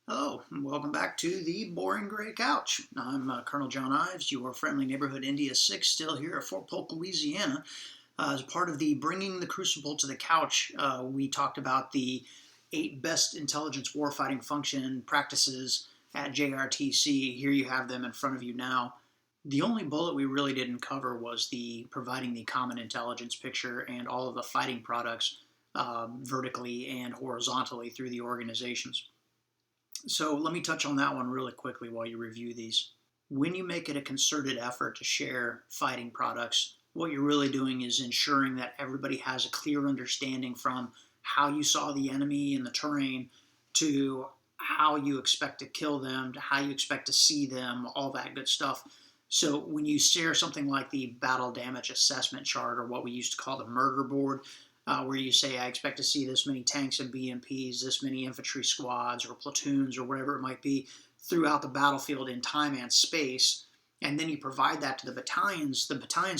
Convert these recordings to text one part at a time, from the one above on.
Hello, and welcome back to the Boring Gray Couch. I'm Colonel John Ives, your friendly neighborhood India 6, still here at Fort Polk, Louisiana. As part of the Bringing the Crucible to the Couch, we talked about the 8 best intelligence warfighting function practices at JRTC. Here you have them in front of you now. The only bullet we really didn't cover was the providing the common intelligence picture and all of the fighting products vertically and horizontally through the organizations. So let me touch on that one really quickly while you review these. When you make it a concerted effort to share fighting products, what you're really doing is ensuring that everybody has a clear understanding from how you saw the enemy in the terrain to how you expect to kill them, to how you expect to see them, all that good stuff. So when you share something like the battle damage assessment chart, or what we used to call the murder board, where you say, I expect to see this many tanks and BMPs, this many infantry squads or platoons or whatever it might be throughout the battlefield in time and space, and then you provide that to the battalions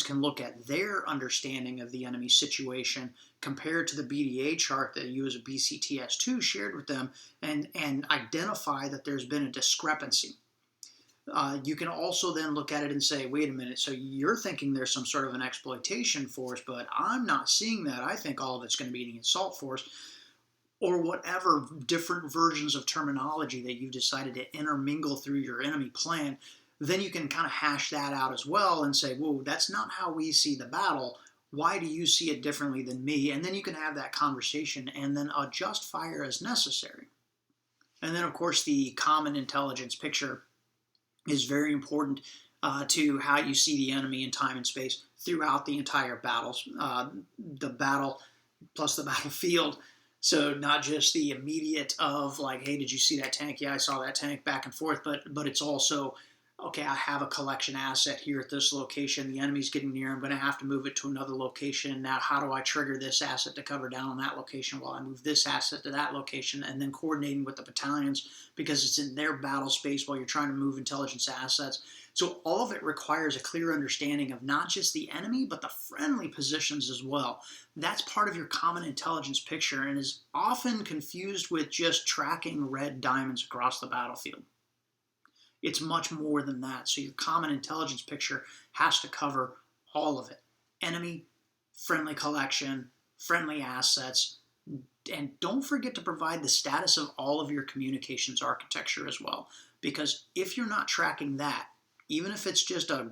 can look at their understanding of the enemy situation compared to the BDA chart that you as a BCTS2 shared with them and identify that there's been a discrepancy. You can also then look at it and say, wait a minute, so you're thinking there's some sort of an exploitation force, but I'm not seeing that. I think all of it's going to be an assault force, or whatever different versions of terminology that you've decided to intermingle through your enemy plan. Then you can kind of hash that out as well and say, whoa, that's not how we see the battle. Why do you see it differently than me? And then you can have that conversation and then adjust fire as necessary. And then, of course, the common intelligence picture is very important to how you see the enemy in time and space throughout the entire battles, the battle plus the battlefield. So not just the immediate of like, hey, did you see that tank? Yeah, I saw that tank, back and forth. But it's also, okay, I have a collection asset here at this location. The enemy's getting near. I'm going to have to move it to another location. Now, how do I trigger this asset to cover down on that location while I move this asset to that location? And then coordinating with the battalions because it's in their battle space while you're trying to move intelligence assets. So all of it requires a clear understanding of not just the enemy, but the friendly positions as well. That's part of your common intelligence picture and is often confused with just tracking red diamonds across the battlefield. It's much more than that. So your common intelligence picture has to cover all of it. Enemy, friendly collection, friendly assets, and don't forget to provide the status of all of your communications architecture as well. Because if you're not tracking that, even if it's just a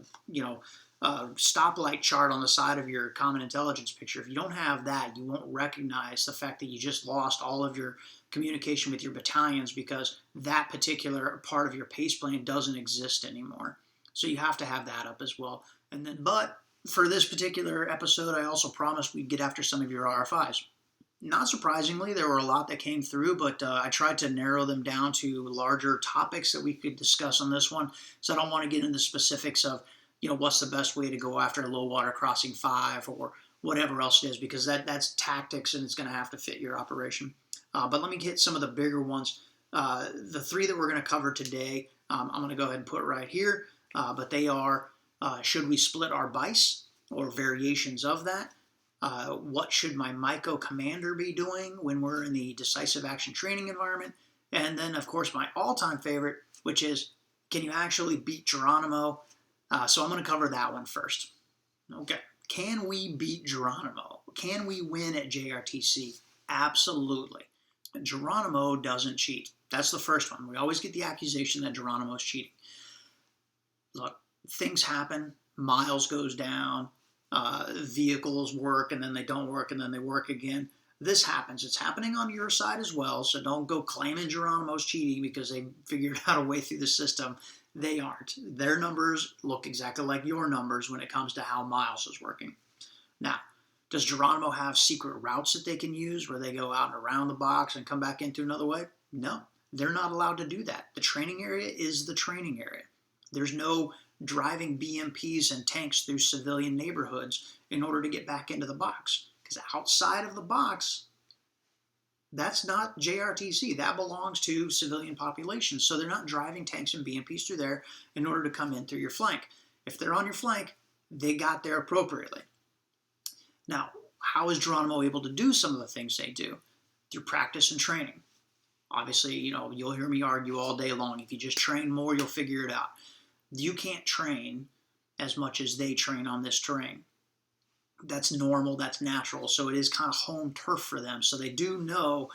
stoplight chart on the side of your common intelligence picture, if you don't have that, you won't recognize the fact that you just lost all of your communication with your battalions because that particular part of your pace plan doesn't exist anymore. So you have to have that up as well. But for this particular episode, I also promised we'd get after some of your RFIs. Not surprisingly, there were a lot that came through, but I tried to narrow them down to larger topics that we could discuss on this one. So I don't want to get into specifics of, what's the best way to go after a low water crossing 5 or whatever else it is, because that's tactics and it's going to have to fit your operation. But let me get some of the bigger ones. The 3 that we're going to cover today, I'm going to go ahead and put right here, but they are, should we split our BICE or variations of that? What should my MICO commander be doing when we're in the decisive action training environment? And then, of course, my all-time favorite, which is, can you actually beat Geronimo? So I'm going to cover that one first. Okay. Can we beat Geronimo? Can we win at JRTC? Absolutely. Geronimo doesn't cheat. That's the first one. We always get the accusation that Geronimo's cheating. Look, things happen. Miles goes down. Vehicles work and then they don't work and then they work again. This happens. It's happening on your side as well, so don't go claiming Geronimo's cheating because they figured out a way through the system. They aren't. Their numbers look exactly like your numbers when it comes to how Miles is working. Now, does Geronimo have secret routes that they can use where they go out and around the box and come back in through another way? No, they're not allowed to do that. The training area is the training area. There's no driving BMPs and tanks through civilian neighborhoods in order to get back into the box. Because outside of the box, that's not JRTC. That belongs to civilian populations. So they're not driving tanks and BMPs through there in order to come in through your flank. If they're on your flank, they got there appropriately. Now, how is Geronimo able to do some of the things they do? Through practice and training. Obviously, you'll hear me argue all day long. If you just train more, you'll figure it out. You can't train as much as they train on this terrain. That's normal, that's natural. So it is kind of home turf for them. So they do know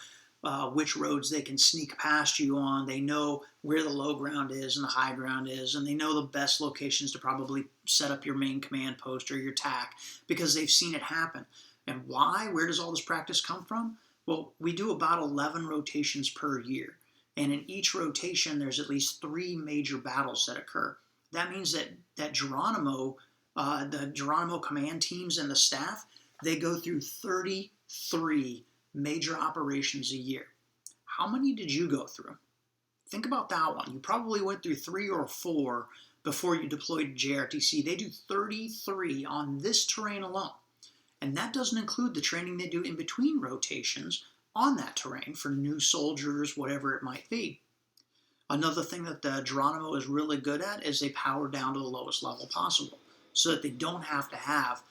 which roads they can sneak past you on. They know where the low ground is and the high ground is, and they know the best locations to probably set up your main command post or your TAC because they've seen it happen. And why? Where does all this practice come from? Well, we do about 11 rotations per year. And in each rotation, there's at least 3 major battles that occur. That means that Geronimo, the Geronimo command teams and the staff, they go through 33 major operations a year. How many did you go through? Think about that one. You probably went through 3 or 4 before you deployed to JRTC. They do 33 on this terrain alone. And that doesn't include the training they do in between rotations on that terrain for new soldiers, whatever it might be. Another thing that the Geronimo is really good at is they power down to the lowest level possible so that they don't have to have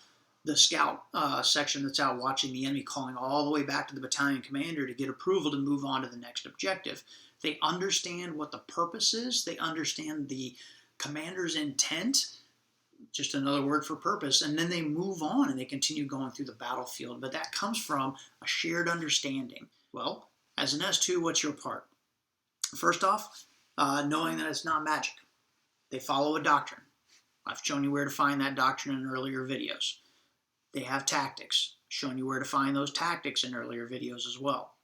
the scout section that's out watching the enemy calling all the way back to the battalion commander to get approval to move on to the next objective. They understand what the purpose is. They understand the commander's intent, just another word for purpose, and then they move on and they continue going through the battlefield. But that comes from a shared understanding. Well, as an S2, what's your part? First off, knowing that it's not magic. They follow a doctrine. I've shown you where to find that doctrine in earlier videos. They have tactics, shown you where to find those tactics in earlier videos as well.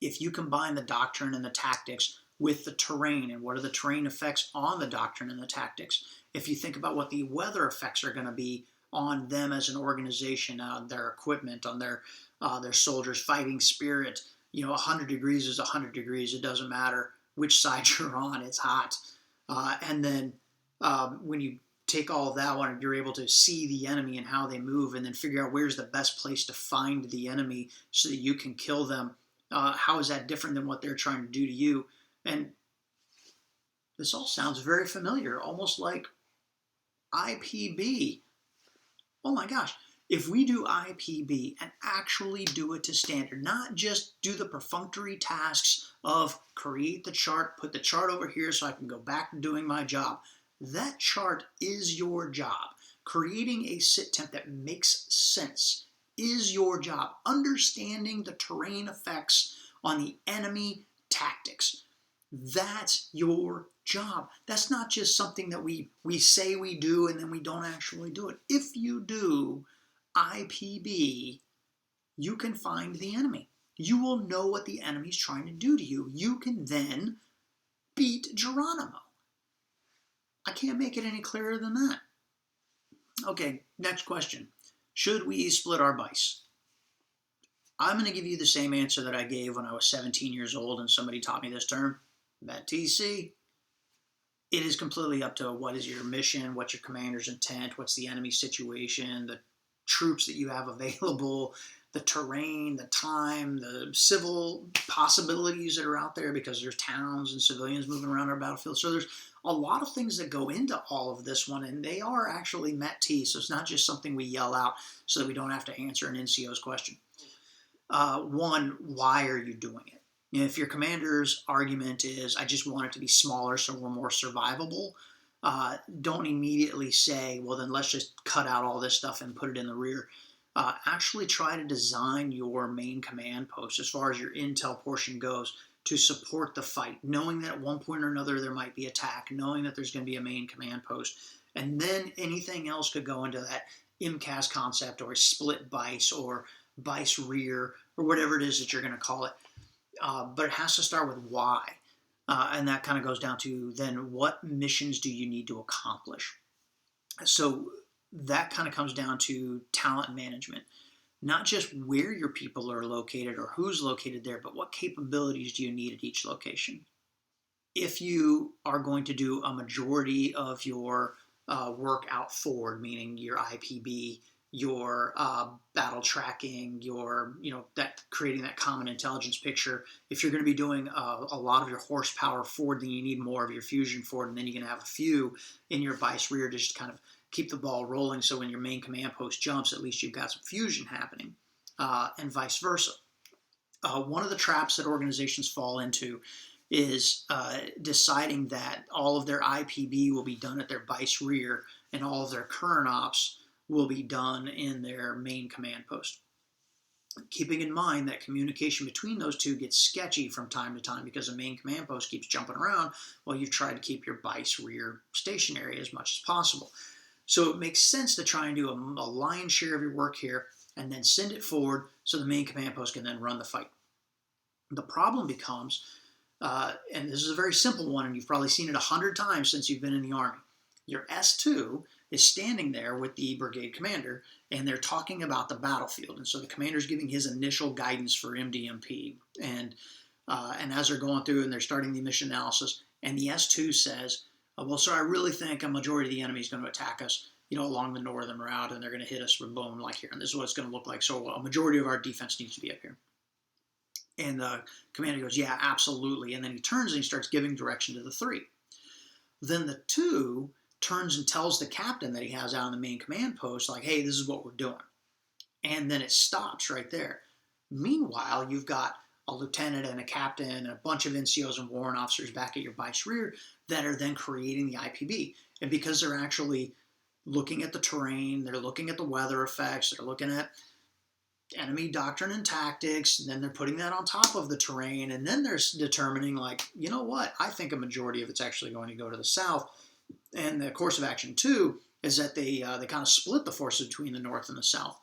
If you combine the doctrine and the tactics with the terrain and what are the terrain effects on the doctrine and the tactics, if you think about what the weather effects are going to be on them as an organization, on their equipment, on their soldiers' fighting spirit, 100 degrees is 100 degrees. It doesn't matter which side you're on. It's hot. And then when you take all of that one, you're able to see the enemy and how they move and then figure out where's the best place to find the enemy so that you can kill them. How is that different than what they're trying to do to you? And this all sounds very familiar, almost like IPB. Oh my gosh. If we do IPB and actually do it to standard, not just do the perfunctory tasks of create the chart, put the chart over here so I can go back to doing my job. That chart is your job. Creating a sit temp that makes sense is your job. Understanding the terrain effects on the enemy tactics. That's your job. That's not just something that we say we do and then we don't actually do it. If you do IPB, you can find the enemy. You will know what the enemy's trying to do to you. You can then beat Geronimo. I can't make it any clearer than that. Okay, next question. Should we split our BICE? I'm going to give you the same answer that I gave when I was 17 years old and somebody taught me this term, that TC. It is completely up to what is your mission, what's your commander's intent, what's the enemy situation, the troops that you have available, the terrain, the time, the civil possibilities that are out there because there's towns and civilians moving around our battlefield. So there's a lot of things that go into all of this one, and they are actually MET-T, so it's not just something we yell out so that we don't have to answer an NCO's question. One, why are you doing it? If your commander's argument is, I just want it to be smaller so we're more survivable, don't immediately say, well, then let's just cut out all this stuff and put it in the rear. Actually try to design your main command post as far as your intel portion goes to support the fight, knowing that at one point or another there might be attack, knowing that there's going to be a main command post, and then anything else could go into that MCAS concept or a split BICE or BICE rear or whatever it is that you're going to call it. But it has to start with why. And that kind of goes down to then what missions do you need to accomplish? So that kind of comes down to talent management. Not just where your people are located or who's located there, but what capabilities do you need at each location? If you are going to do a majority of your work out forward, meaning your IPB, your battle tracking, your that creating that common intelligence picture. If you're going to be doing a lot of your horsepower forward, then you need more of your fusion forward, and then you're going to have a few in your BICE rear to just kind of keep the ball rolling. So when your main command post jumps, at least you've got some fusion happening, and vice versa. One of the traps that organizations fall into is deciding that all of their IPB will be done at their vice rear and all of their current ops will be done in their main command post. Keeping in mind that communication between those two gets sketchy from time to time because the main command post keeps jumping around while you've tried to keep your vice rear stationary as much as possible. So it makes sense to try and do a lion's share of your work here and then send it forward so the main command post can then run the fight. The problem becomes, and this is a very simple one, and you've probably seen it 100 times since you've been in the Army. Your S2 is standing there with the brigade commander, and they're talking about the battlefield. And so the commander's giving his initial guidance for MDMP. And as they're going through and they're starting the mission analysis, and the S2 says, well, sir, I really think a majority of the enemy is going to attack us, along the northern route, and they're going to hit us with boom like here. And this is what it's going to look like. So a majority of our defense needs to be up here. And the commander goes, yeah, absolutely. And then he turns and he starts giving direction to the 3. Then the 2 turns and tells the captain that he has out on the main command post, like, hey, this is what we're doing. And then it stops right there. Meanwhile, you've got a lieutenant and a captain and a bunch of NCOs and warrant officers back at your vice rear that are then creating the IPB. And because they're actually looking at the terrain, they're looking at the weather effects, they're looking at enemy doctrine and tactics, and then they're putting that on top of the terrain, and then they're determining, like, you know what, I think a majority of it's actually going to go to the south. And the course of action 2 is that they kind of split the forces between the north and the south.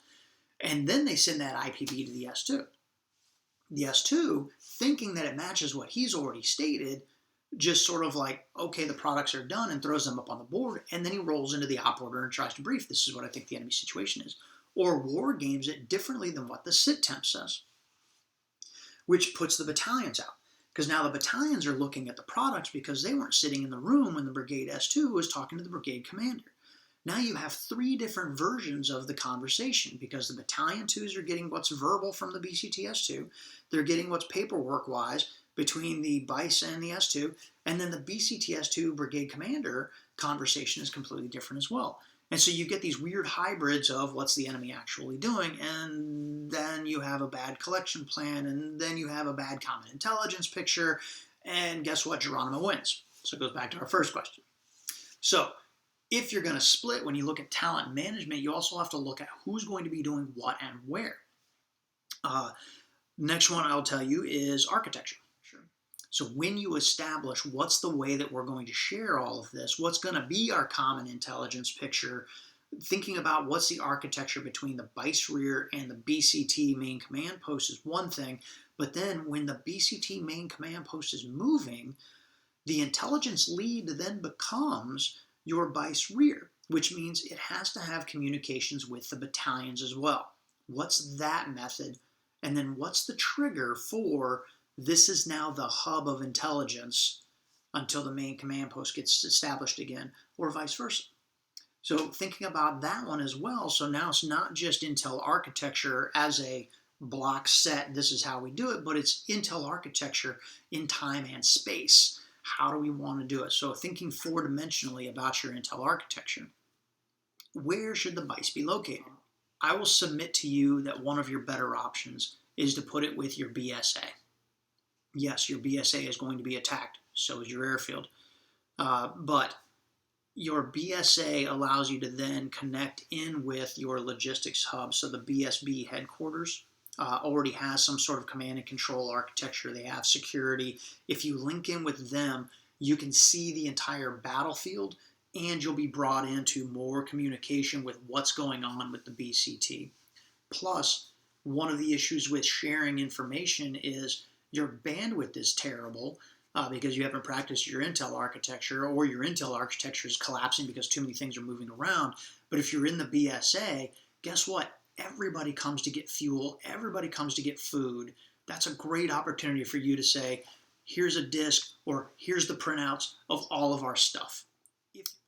And then they send that IPB to the S2. The S2, thinking that it matches what he's already stated, just sort of like, okay, the products are done, and throws them up on the board, and then he rolls into the op order and tries to brief, this is what I think the enemy situation is. Or war games it differently than what the sit temp says, which puts the battalions out. Because now the battalions are looking at the products because they weren't sitting in the room when the brigade S2 was talking to the brigade commander. Now you have 3 different versions of the conversation because the battalion 2s are getting what's verbal from the BCTS2, they're getting what's paperwork-wise between the vice and the S2, and then the BCTS2 brigade commander conversation is completely different as well. And so you get these weird hybrids of what's the enemy actually doing, and then you have a bad collection plan, and then you have a bad common intelligence picture, and guess what? Geronimo wins. So it goes back to our first question. So if you're going to split, when you look at talent management, you also have to look at who's going to be doing what and where. Next one I'll tell you is architecture. So when you establish what's the way that we're going to share all of this, what's going to be our common intelligence picture, thinking about what's the architecture between the vice rear and the BCT main command post is one thing, but then when the BCT main command post is moving, the intelligence lead then becomes your vice rear, which means it has to have communications with the battalions as well. What's that method? And then what's the trigger for this is now the hub of intelligence until the main command post gets established again, or vice versa. So thinking about that one as well, so now it's not just Intel architecture as a block set, this is how we do it, but it's Intel architecture in time and space. How do we want to do it? So thinking 4-dimensionally about your Intel architecture. Where should the vice be located? I will submit to you that one of your better options is to put it with your BSA. Yes, your BSA is going to be attacked, so is your airfield. But your BSA allows you to then connect in with your logistics hub. So the BSB headquarters already has some sort of command and control architecture. They have security. If you link in with them, you can see the entire battlefield, and you'll be brought into more communication with what's going on with the BCT. Plus, one of the issues with sharing information is your bandwidth is terrible because you haven't practiced your Intel architecture, or your Intel architecture is collapsing because too many things are moving around. But if you're in the BSA, guess what? Everybody comes to get fuel. Everybody comes to get food. That's a great opportunity for you to say, here's a disk, or here's the printouts of all of our stuff.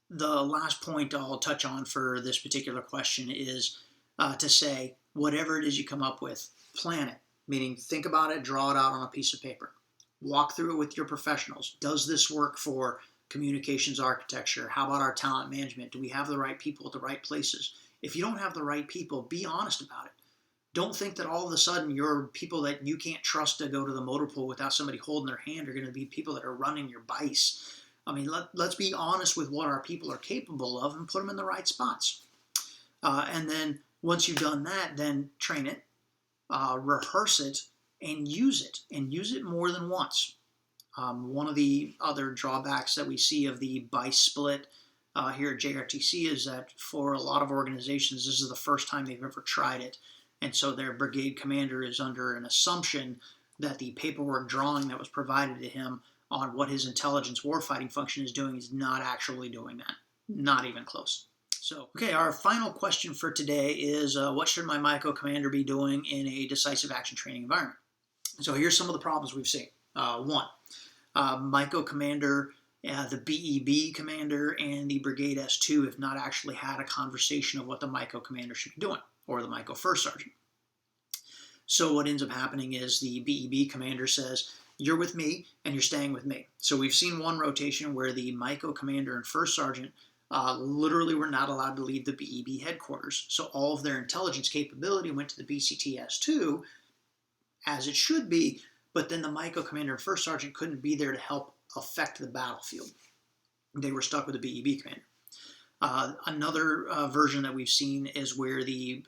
The last point I'll touch on for this particular question is to say, whatever it is you come up with, plan it. Meaning, think about it, draw it out on a piece of paper. Walk through it with your professionals. Does this work for communications architecture? How about our talent management? Do we have the right people at the right places? If you don't have the right people, be honest about it. Don't think that all of a sudden your people that you can't trust to go to the motor pool without somebody holding their hand are going to be people that are running your BICE. I mean, let's be honest with what our people are capable of and put them in the right spots. And then once you've done that, then train it, rehearse it, and use it more than once. One of the other drawbacks that we see of the BICE split here at JRTC is that for a lot of organizations, this is the first time they've ever tried it. And so their brigade commander is under an assumption that the paperwork drawing that was provided to him on what his intelligence warfighting function is doing is not actually doing that. Not even close. So, okay, our final question for today is what should my MICO commander be doing in a decisive action training environment? So here's some of the problems we've seen. One, MICO commander, the BEB commander, and the Brigade S2 have not actually had a conversation of what the MICO commander should be doing, or the MICO first sergeant. So what ends up happening is the BEB commander says, you're with me and you're staying with me. So we've seen one rotation where the MICO commander and first sergeant literally were not allowed to leave the BEB headquarters. So all of their intelligence capability went to the BCT-S2, as it should be, but then the MICO commander and first sergeant couldn't be there to help affect the battlefield. They were stuck with the BEB commander. Another version that we've seen is where the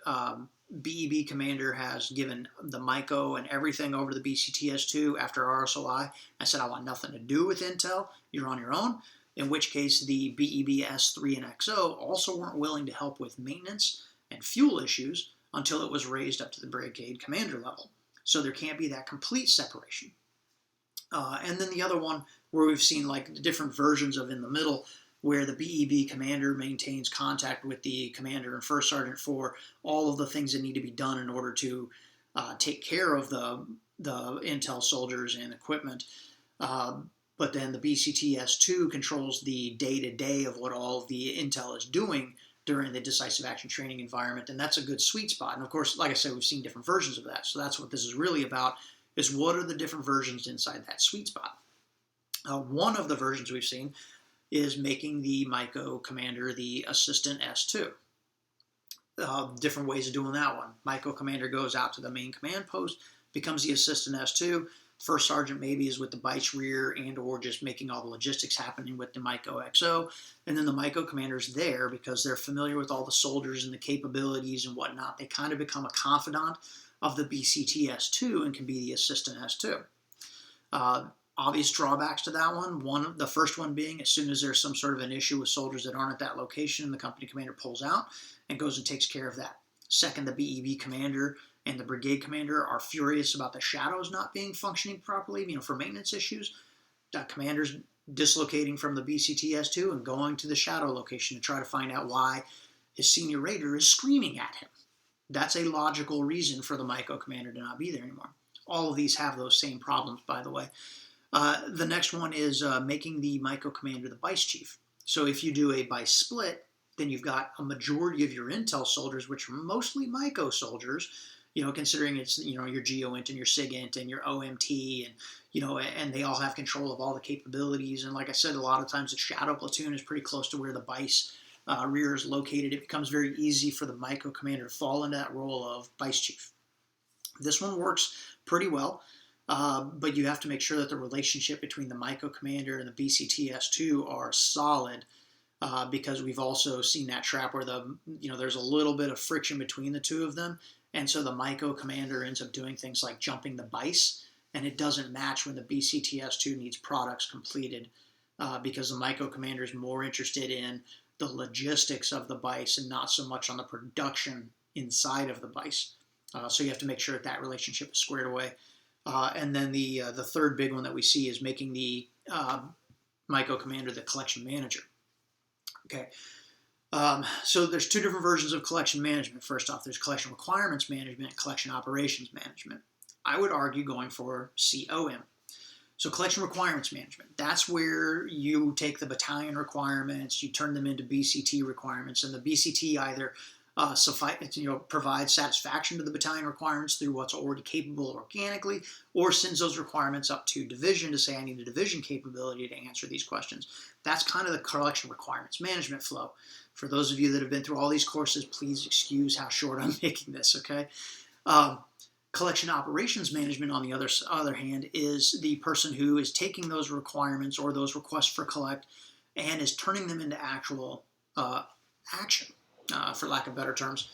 BEB commander has given the MICO and everything over to the BCT-S2 after RSOI and said, I want nothing to do with intel, you're on your own. In which case the BEB S3 and XO also weren't willing to help with maintenance and fuel issues until it was raised up to the brigade commander level. So there can't be that complete separation. And then the other one where we've seen like the different versions of in the middle, where the BEB commander maintains contact with the commander and first sergeant for all of the things that need to be done in order to take care of the intel soldiers and equipment. But then the BCT-S2 controls the day-to-day of what all of the intel is doing during the decisive action training environment, and that's a good sweet spot. And of course, like I said, we've seen different versions of that, so that's what this is really about, is what are the different versions inside that sweet spot. One of the versions we've seen is making the MICO commander the assistant S2. Different ways of doing that one. MICO commander goes out to the main command post, becomes the assistant S2. First sergeant maybe is with the BICE rear and or just making all the logistics happening with the MICO XO. And then the MICO commander's there because they're familiar with all the soldiers and the capabilities and whatnot. They kind of become a confidant of the BCT-S2 and can be the assistant S2. Obvious drawbacks to that one. The first one being, as soon as there's some sort of an issue with soldiers that aren't at that location, the company commander pulls out and goes and takes care of that. Second, the BEB commander and the brigade commander are furious about the shadows not being functioning properly, for maintenance issues. The commander's dislocating from the BCT-S2 and going to the shadow location to try to find out why his senior raider is screaming at him. That's a logical reason for the MICO commander to not be there anymore. All of these have those same problems, by the way. The next one is making the MICO commander the BICE chief. So if you do a BICE split, then you've got a majority of your intel soldiers, which are mostly MICO soldiers, considering it's, your GEOINT and your SIGINT and your OMT and they all have control of all the capabilities. And like I said, a lot of times the shadow platoon is pretty close to where the BICE rear is located. It becomes very easy for the MICO commander to fall into that role of BICE chief. This one works pretty well, but you have to make sure that the relationship between the MICO commander and the BCT-S2 are solid, because we've also seen that trap where there's a little bit of friction between the two of them. And so the MICO commander ends up doing things like jumping the BICE, and it doesn't match when the BCT-S2 needs products completed, because the MICO commander is more interested in the logistics of the BICE and not so much on the production inside of the BICE. So you have to make sure that relationship is squared away. And then the third big one that we see is making the MICO commander the collection manager. Okay. So there's two different versions of collection management. First off, there's collection requirements management and collection operations management. I would argue going for COM. So collection requirements management, that's where you take the battalion requirements, you turn them into BCT requirements, and the BCT either provides satisfaction to the battalion requirements through what's already capable organically, or sends those requirements up to division to say, I need a division capability to answer these questions. That's kind of the collection requirements management flow. For those of you that have been through all these courses, please excuse how short I'm making this, okay? Collection operations management, on the other hand, is the person who is taking those requirements or those requests for collect and is turning them into actual action, for lack of better terms,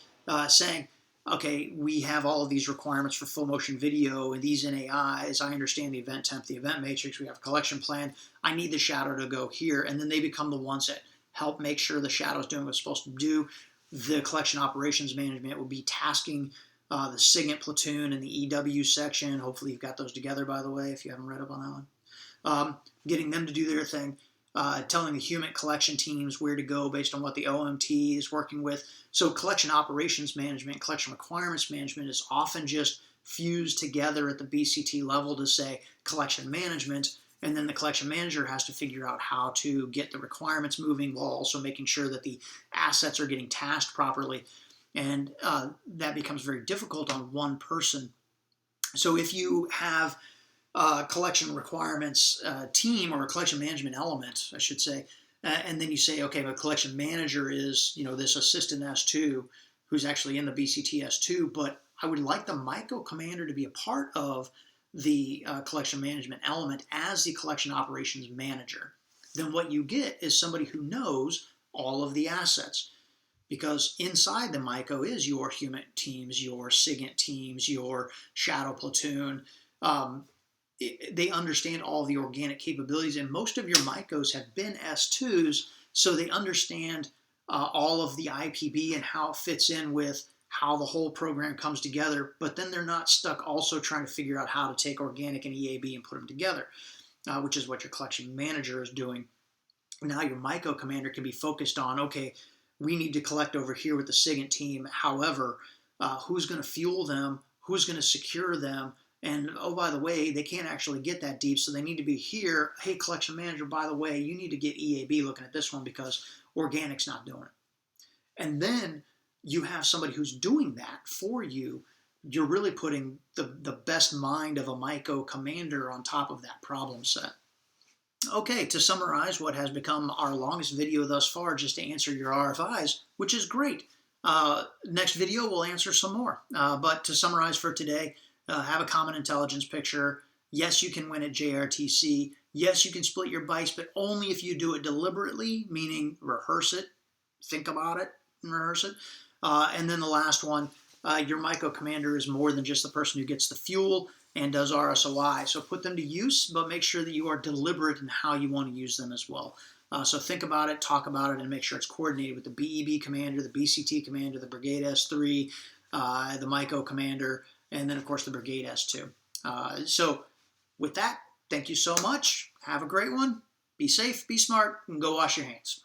saying, okay, we have all of these requirements for full motion video and these NAIs. I understand the event temp, the event matrix. We have a collection plan. I need the shadow to go here. And then they become the ones that help make sure the shadow is doing what it's supposed to do. The collection operations management will be tasking the SIGINT platoon and the EW section. Hopefully you've got those together, by the way, if you haven't read up on that one. Getting them to do their thing. Telling the human collection teams where to go based on what the OMT is working with. So collection operations management, collection requirements management is often just fused together at the BCT level to say collection management, and then the collection manager has to figure out how to get the requirements moving while also making sure that the assets are getting tasked properly. And that becomes very difficult on one person. So if you have collection requirements team or a collection management element, I should say, and then you say, okay, my collection manager is, this assistant S2 who's actually in the BCT S2, but I would like the MICO commander to be a part of the collection management element as the collection operations manager. Then what you get is somebody who knows all of the assets. Because inside the MICO is your human teams, your SIGINT teams, your shadow platoon. They understand all the organic capabilities, and most of your MICOs have been S2s, so they understand all of the IPB and how it fits in with how the whole program comes together, but then they're not stuck also trying to figure out how to take organic and EAB and put them together, which is what your collection manager is doing. Now your MICO commander can be focused on, okay, we need to collect over here with the SIGINT team. However, who's going to fuel them? Who's going to secure them? And, oh, by the way, they can't actually get that deep, so they need to be here. Hey, collection manager, by the way, you need to get EAB looking at this one because organic's not doing it. And then you have somebody who's doing that for you. You're really putting the best mind of a MICO commander on top of that problem set. Okay, to summarize what has become our longest video thus far, just to answer your RFIs, which is great. Next video, we'll answer some more. But to summarize for today, have a common intelligence picture. Yes, you can win at JRTC. Yes, you can split your bites, but only if you do it deliberately, meaning rehearse it, think about it, and rehearse it. And then the last one, your MICO commander is more than just the person who gets the fuel and does RSOI. So put them to use, but make sure that you are deliberate in how you want to use them as well. So think about it, talk about it, and make sure it's coordinated with the BEB commander, the BCT commander, the Brigade S3, the MICO commander, and then, of course, the Brigade S2. So with that, thank you so much. Have a great one. Be safe, be smart, and go wash your hands.